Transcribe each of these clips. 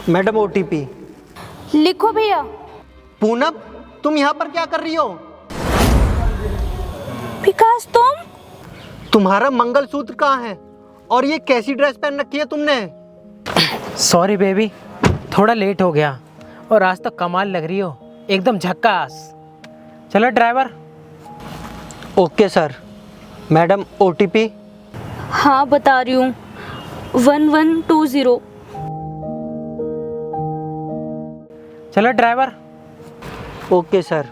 Madam OTP. लिखो भैया। पूनम, तुम यहाँ पर क्या कर रही हो? विकास तुम? तुम्हारा मंगलसूत्र कहाँ है और ये कैसी ड्रेस पहन रखी है तुमने? सॉरी बेबी, थोड़ा लेट हो गया और आज तो कमाल लग रही हो, एकदम झक्कास। चलो driver. Okay sir. Madam OTP. हाँ बता रही हूँ, 1120। चलो ड्राइवर। Okay sir.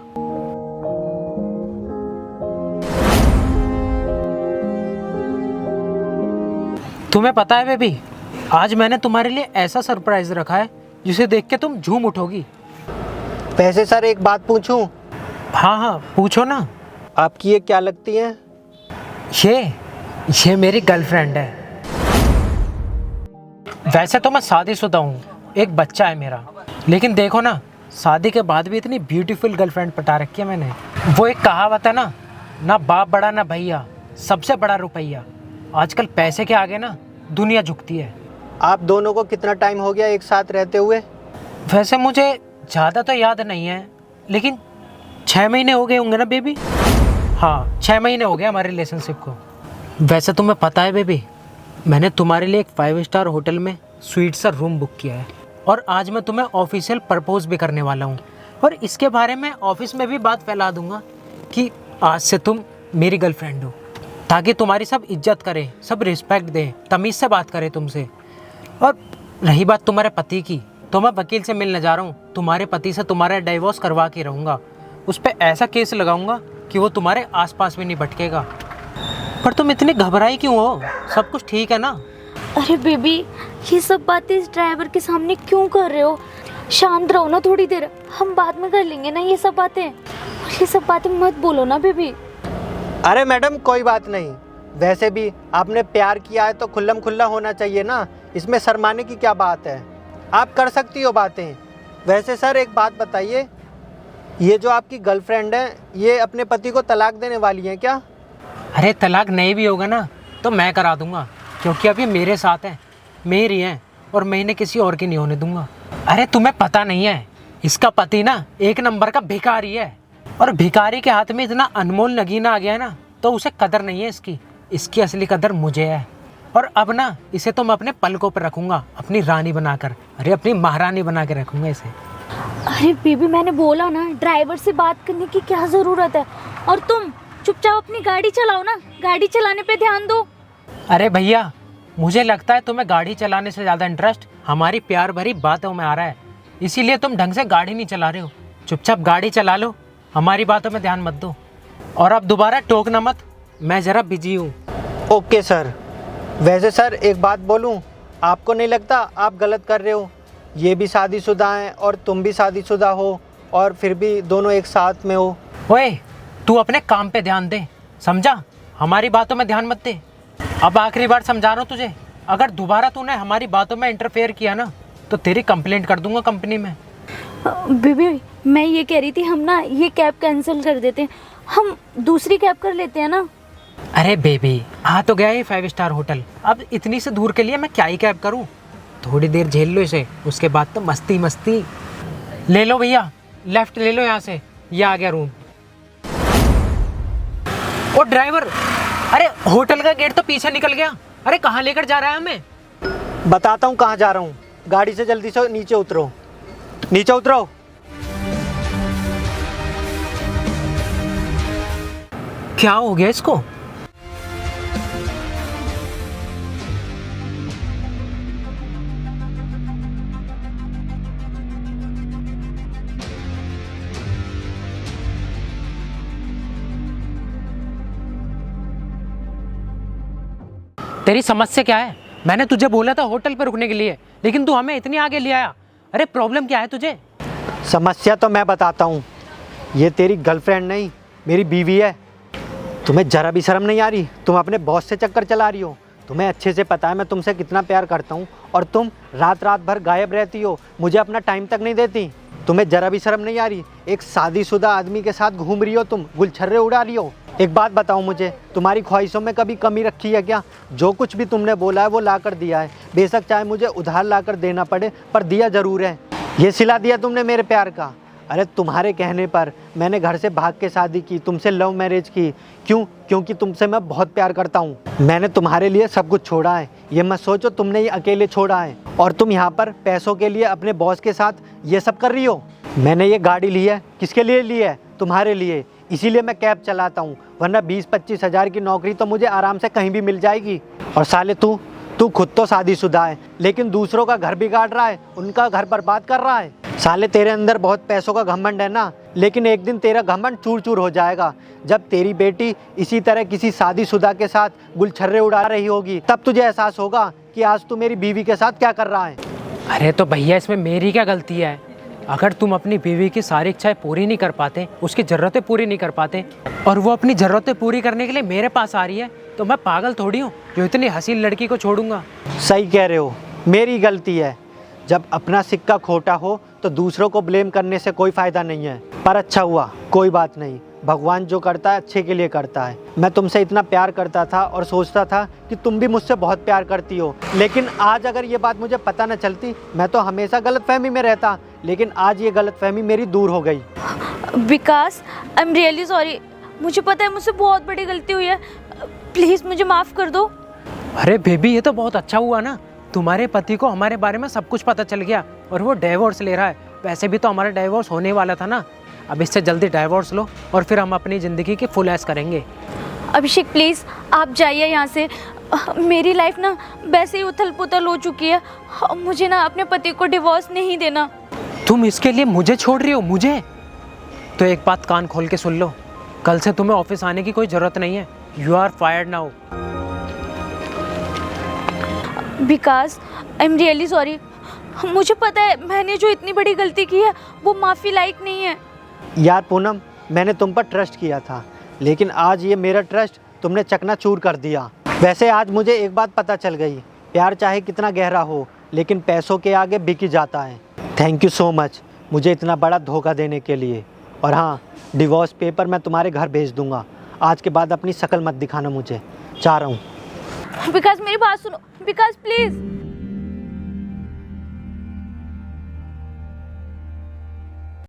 तुम्हें पता है बेबी, आज मैंने तुम्हारे लिए ऐसा सरप्राइज रखा है जिसे देख के तुम झूम उठोगी। वैसे सर एक बात पूछूं? हाँ हाँ पूछो ना। आपकी ये क्या लगती है? ये मेरी गर्लफ्रेंड है। वैसे तो मैं शादीशुदा हूँ, एक बच्चा है मेरा, लेकिन देखो ना, शादी के बाद भी इतनी ब्यूटीफुल गर्लफ्रेंड पटा रखी है मैंने। वो एक कहावत है ना बाप बड़ा ना भैया, सबसे बड़ा रुपया। आजकल पैसे के आगे ना दुनिया झुकती है। आप दोनों को कितना टाइम हो गया एक साथ रहते हुए? वैसे मुझे ज़्यादा तो याद नहीं है, लेकिन 6 महीने हो गए होंगे ना बेबी। हाँ 6 महीने हो गए हमारे रिलेशनशिप को। वैसे तुम्हें पता है बेबी, मैंने तुम्हारे लिए एक 5 स्टार होटल में स्वीट सा रूम बुक किया है और आज मैं तुम्हें ऑफिशियल प्रपोज भी करने वाला हूँ। और इसके बारे में ऑफिस में भी बात फैला दूंगा कि आज से तुम मेरी गर्लफ्रेंड हो, ताकि तुम्हारी सब इज्जत करें, सब रिस्पेक्ट दें, तमीज़ से बात करें तुमसे। और रही बात तुम्हारे पति की, तो मैं वकील से मिलने जा रहा हूँ। तुम्हारे पति से तुम्हारा डिवोर्स करवा के रहूँगा, उस पर ऐसा केस लगाऊंगा कि वो तुम्हारे आसपास भी नहीं भटकेगा। पर तुम इतनी घबराई क्यों हो? सब कुछ ठीक है ना? अरे बेबी, ये सब बातें इस ड्राइवर के सामने क्यों कर रहे हो? शांत रहो ना थोड़ी देर, हम बाद में कर लेंगे ना ये सब बातें। ये सब बातें मत बोलो ना बेबी। अरे मैडम कोई बात नहीं, वैसे भी आपने प्यार किया है तो खुल्लम खुल्ला होना चाहिए ना, इसमें शर्माने की क्या बात है? आप कर सकती हो बातें। वैसे सर एक बात बताइए, ये जो आपकी गर्लफ्रेंड है ये अपने पति को तलाक देने वाली है क्या? अरे तलाक नहीं भी होगा ना तो मैं करा दूंगा, क्योंकि अब ये मेरे साथ है, मेरी है और मैं इन्हें किसी और की नहीं होने दूंगा। अरे तुम्हें पता नहीं है, इसका पति ना एक नंबर का भिखारी है, और भिखारी के हाथ में इतना अनमोल नगीना आ गया है ना, तो उसे कदर नहीं है इसकी असली कदर मुझे है। और अब ना इसे तो मैं अपने पलकों पर रखूंगा, अपनी रानी बनाकर, अरे अपनी महारानी बना के रखूंगा इसे। अरे बेबी, मैंने बोला ना ड्राइवर से बात करने की क्या ज़रूरत है? और तुम चुपचाप अपनी गाड़ी चलाओ ना, गाड़ी चलाने पे ध्यान दो। अरे भैया, मुझे लगता है तुम्हें गाड़ी चलाने से ज़्यादा इंटरेस्ट हमारी प्यार भरी बातों में आ रहा है, इसीलिए तुम ढंग से गाड़ी नहीं चला रहे हो। चुपचाप गाड़ी चला लो, हमारी बातों में ध्यान मत दो, और अब दोबारा टोकना मत, मैं ज़रा बिजी हूँ। Okay sir. वैसे सर एक बात बोलूं, आपको नहीं लगता आप गलत कर रहे हो? ये भी शादीशुदा हैं और तुम भी शादीशुदा हो, और फिर भी दोनों एक साथ में हो। ओए, तू अपने काम पे ध्यान दे, समझा? हमारी बातों में ध्यान मत दे। अब आखिरी बार समझा रहा हूँ तुझे, अगर दोबारा तूने हमारी बातों में इंटरफेयर किया ना तो तेरी कंप्लेंट कर दूंगा कंपनी में। बेबी, मैं ये कह रही थी, हम ना ये कैब कैंसिल कर देते हैं, हम दूसरी कैब कर लेते हैं ना। अरे बेबी, आ तो गया ये 5 स्टार होटल, अब इतनी से दूर के लिए मैं क्या ही कैब करूँ? थोड़ी देर झेल लो इसे, उसके बाद तो मस्ती मस्ती। ले लो भैया, लेफ्ट ले लो यहाँ से, ये आ गया रूम। ओ ड्राइवर, अरे होटल का गेट तो पीछे निकल गया। अरे कहाँ लेकर जा रहा है हमें? बताता हूँ कहाँ जा रहा हूँ, गाड़ी से जल्दी से नीचे उतरो, नीचे उतरो। क्या हो गया इसको? तेरी समस्या क्या है? मैंने तुझे बोला था होटल पर रुकने के लिए, लेकिन तू हमें इतनी आगे ले आया। अरे प्रॉब्लम क्या है तुझे? समस्या तो मैं बताता हूँ, ये तेरी गर्लफ्रेंड नहीं मेरी बीवी है। तुम्हें जरा भी शर्म नहीं आ रही? तुम अपने बॉस से चक्कर चला रही हो। तुम्हें अच्छे से पता है मैं तुमसे कितना प्यार करता हूँ, और तुम रात रात भर गायब रहती हो, मुझे अपना टाइम तक नहीं देती। तुम्हें जरा भी शर्म नहीं आ रही? एक शादीशुदा आदमी के साथ घूम रही हो तुम, गुलछर्रे उड़ा रही हो। एक बात बताओ मुझे, तुम्हारी ख्वाहिशों में कभी कमी रखी है क्या? जो कुछ भी तुमने बोला है वो ला कर दिया है, बेशक चाहे मुझे उधार ला कर देना पड़े, पर दिया ज़रूर है। ये सिला दिया तुमने मेरे प्यार का। अरे तुम्हारे कहने पर मैंने घर से भाग के शादी की, तुमसे लव मैरिज की। क्यों? क्योंकि तुमसे मैं बहुत प्यार करता हूँ। मैंने तुम्हारे लिए सब कुछ छोड़ा है, ये मत सोचो तुमने ये अकेले छोड़ा है। और तुम यहाँ पर पैसों के लिए अपने बॉस के साथ ये सब कर रही हो। मैंने ये गाड़ी ली है, किसके लिए ली है? तुम्हारे लिए। इसीलिए मैं कैब चलाता हूँ, वरना 20-25 हज़ार की नौकरी तो मुझे आराम से कहीं भी मिल जाएगी। और साले तू खुद तो शादीशुदा है, लेकिन दूसरों का घर बिगाड़ रहा है, उनका घर बर्बाद कर रहा है। साले तेरे अंदर बहुत पैसों का घमंड है ना, लेकिन एक दिन तेरा घमंड चूर चूर हो जाएगा। जब तेरी बेटी इसी तरह किसी शादीशुदा के साथ गुलछर्रे उड़ा रही होगी, तब तुझे एहसास होगा कि आज तू मेरी बीवी के साथ क्या कर रहा है। अरे तो भैया इसमें मेरी क्या गलती है? अगर तुम अपनी बीवी की सारी इच्छाएं पूरी नहीं कर पाते, उसकी ज़रूरतें पूरी नहीं कर पाते, और वो अपनी ज़रूरतें पूरी करने के लिए मेरे पास आ रही है, तो मैं पागल थोड़ी हूँ जो इतनी हसीन लड़की को छोड़ूंगा। सही कह रहे हो, मेरी गलती है। जब अपना सिक्का खोटा हो तो दूसरों को ब्लेम करने से कोई फ़ायदा नहीं है। पर अच्छा हुआ, कोई बात नहीं, भगवान जो करता है अच्छे के लिए करता है। मैं तुमसे इतना प्यार करता था और सोचता था कि तुम भी मुझसे बहुत प्यार करती हो, लेकिन आज अगर ये बात मुझे पता न चलती, मैं तो हमेशा गलतफहमी में रहता। लेकिन आज ये गलतफहमी मेरी दूर हो गई। विकास, आई एम रियली सॉरी। मुझे पता है मुझसे बहुत बड़ी गलती हुई है, प्लीज़ मुझे माफ़ कर दो। अरे बेबी, ये तो बहुत अच्छा हुआ ना, तुम्हारे पति को हमारे बारे में सब कुछ पता चल गया और वो डाइवोर्स ले रहा है। वैसे भी तो हमारा डाइवोर्स होने वाला था ना। अब इससे जल्दी डाइवोर्स लो और फिर हम अपनी ज़िंदगी की फुल ऐश करेंगे। अभिषेक प्लीज़ आप जाइए यहाँ से। मेरी लाइफ ना वैसे ही उथल पुथल हो चुकी है। मुझे ना अपने पति को डिवोर्स नहीं देना। तुम इसके लिए मुझे छोड़ रही हो? मुझे? तो एक बात कान खोल के सुन लो, कल से तुम्हें ऑफिस आने की कोई ज़रूरत नहीं है। You are fired now. Vikas, I am really sorry. मुझे पता है मैंने जो इतनी बड़ी गलती की है वो माफ़ी लायक नहीं है। यार पूनम, मैंने तुम पर ट्रस्ट किया था, लेकिन आज ये मेरा ट्रस्ट तुमने चकनाचूर कर दिया। वैसे आज मुझे एक बात पता चल गई, प्यार चाहे कितना गहरा हो, लेकिन पैसों के आगे बिक ही जाता है। थैंक यू सो मच मुझे इतना बड़ा धोखा देने के लिए। और हाँ, डिवोर्स पेपर मैं तुम्हारे घर भेज दूंगा। आज के बाद अपनी शक्ल मत दिखाना मुझे, चाह रहा हूँ। विकास मेरी बात सुनो। विकास प्लीज़।